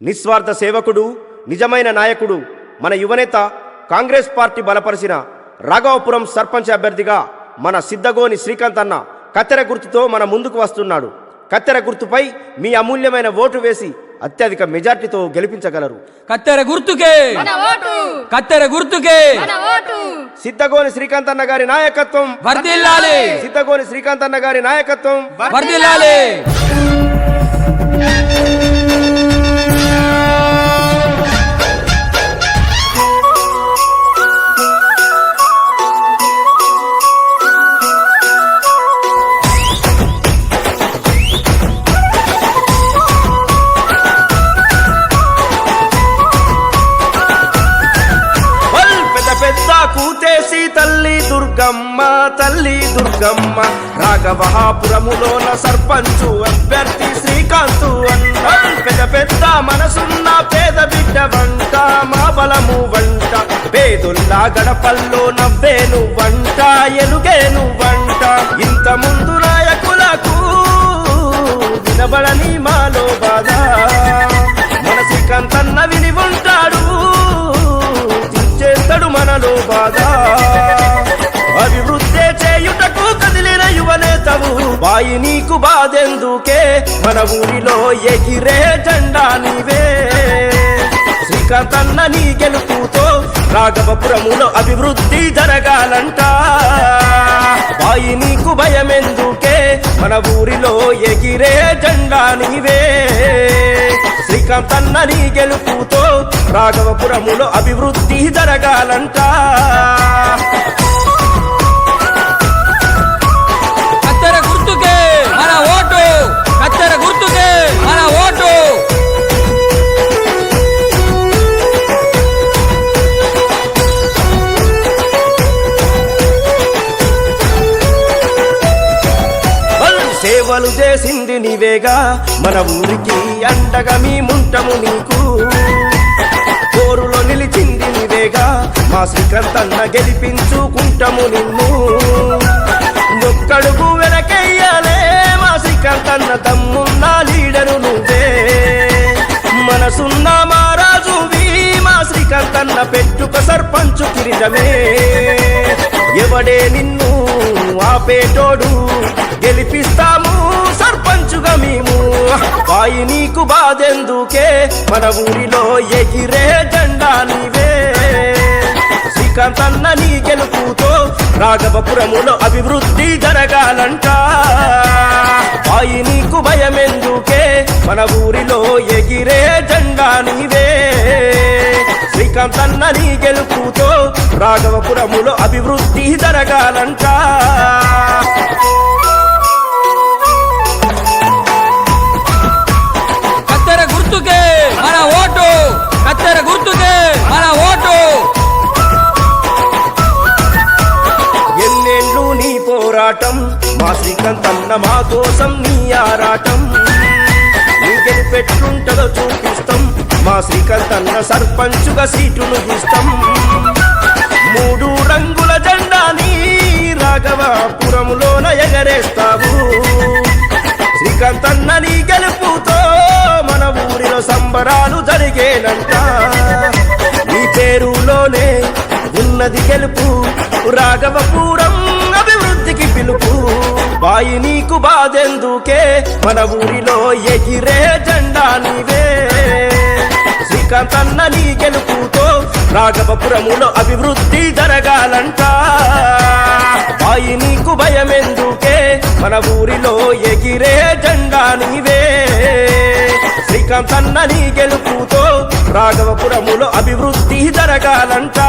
నిస్వార్థ సేవకుడు, నిజమైన నాయకుడు, మన యువనేత, కాంగ్రెస్ పార్టీ బలపరిచిన రాఘవపురం సర్పంచ్ అభ్యర్థిగా మన సిద్ధగోని శ్రీకాంత్ అన్న కత్తెర గుర్తుతో మన ముందుకు వస్తున్నాడు. కత్తెర గుర్తుపై మీ అమూల్యమైన ఓటు వేసి అత్యధిక మెజార్టీతో గెలిపించగలరు. కత్తెర గుర్తుకే మన ఓటు, కత్తెర గుర్తుకే మన ఓటు. సిద్ధగోని శ్రీకాంత్ అన్న గారి నాయకత్వం వర్ధిల్లాలి, సిద్ధగోని శ్రీకాంత్ అన్న గారి నాయకత్వం వర్ధిల్లాలి. కూతేసి తల్లి దుర్గమ్మ, తల్లి దుర్గమ్మ, రాఘవపురములోన సర్పంచు అభ్యర్థి శ్రీకాంతు అన్న. పెద్ద పెద్ద మనసున్న పేద బిడ్డ వంట, మా బలము వంట, పేదుల్లా గడపల్లో నవ్వేను వంట, ఎలుగేను వంట. ఇంత ముందు నాయకులకు వినబడని మాలో బాధ, మన శ్రీకాంత్ అన్న విని ఉంటాడు, చేస్తాడు మనలో బాధ. అభివృద్ధి చేయుటకు కదిలిన యువనేతవు, బాయి నీకు బాధెందుకే, మన ఊరిలో ఎగిరే జెండా నీవే. శ్రీకాంత్ అన్న నీ గెలుపుతో రాఘవపురములో అభివృద్ధి జరగాలంట. బాయి నీకు భయమెందుకే, మన ఊరిలో ఎగిరే జెండా నీవే. శ్రీకాంత్ అన్న నీ గెలుపుతో రాఘవపురములో అభివృద్ధి జరగాలంట. కత్తెర గుర్తుకే మన ఓటు, కత్తెర గుర్తుకే మన ఓటు. సేవలు చేసింది నీవేగా, మన ఊరికి అండగా మీ ముంటము నీకు. కోరులో నిలిచింది నీవేగా, మా శ్రీకాంత్ అన్న గెలిపించుకుంటాము నిన్ను. ఒక్కడుగు వెనకెయ్యాలే, మా శ్రీకాంత్ అన్న తమ్మున్న లీడరు నువ్వే. మనసున్న మారాజువి, మా శ్రీకాంత్ అన్న పెట్టుక సర్పంచు కిరీటమే. ఎవడే నిన్ను ఆపేటోడు, గెలిపిస్తాము సర్పంచుగా మేము. బాయి నీకు బాధెందుకే, మన ఊరిలో ఎగిరే జెండా నీవే. శ్రీకాంత్ అన్న నీ గెలుపుతో రాఘవపురములో అభివృద్ధి జరగాలంట. బాయి నీకు భయమెందుకే, మన ఊరిలో ఎగిరే జెండా నీవే. శ్రీకాంత్ అన్న నీ గెలుపుతో రాఘవపురములో అభివృద్ధి జరగాలంట. కత్తెర గుర్తుకే మన ఓటు, కత్తెర గుర్తుకే మన ఓటు. ఎన్నేళ్ళు నీ పోరాటం, మా శ్రీకాంత్ అన్న మా కోసం నీ ఆరాటం. నీ గెలిపెట్లుంటదో చూపిస్తాం, మా శ్రీకాంత్ అన్న సర్పంచుగా సీటును ఇస్తాం. 3 రంగుల జెండాని రాఘవపురములోన ఎగరేస్తావు. శ్రీకాంత్ అన్న నీ గెలుపుతో మన ఊరిలో సంబరాలు జరిగేనంట. నీ పేరులోనే ఉన్నది గెలుపు, రాఘవపురం అభివృద్ధికి పిలుపు. బాయి నీకు బాధెందుకే, మన ఊరిలో ఎగిరే జెండా నీవే. శ్రీకాంత్ అన్న నీ గెలుపుతో రాఘవపురములో అభివృద్ధి జరగాలంట. బాయి నీకు భయమెందుకే, మన ఊరిలో ఎగిరే జెండా నీవే. శ్రీకాంత్ అన్న నీ గెలుపుతో రాఘవపురములో అభివృద్ధి జరగాలంట.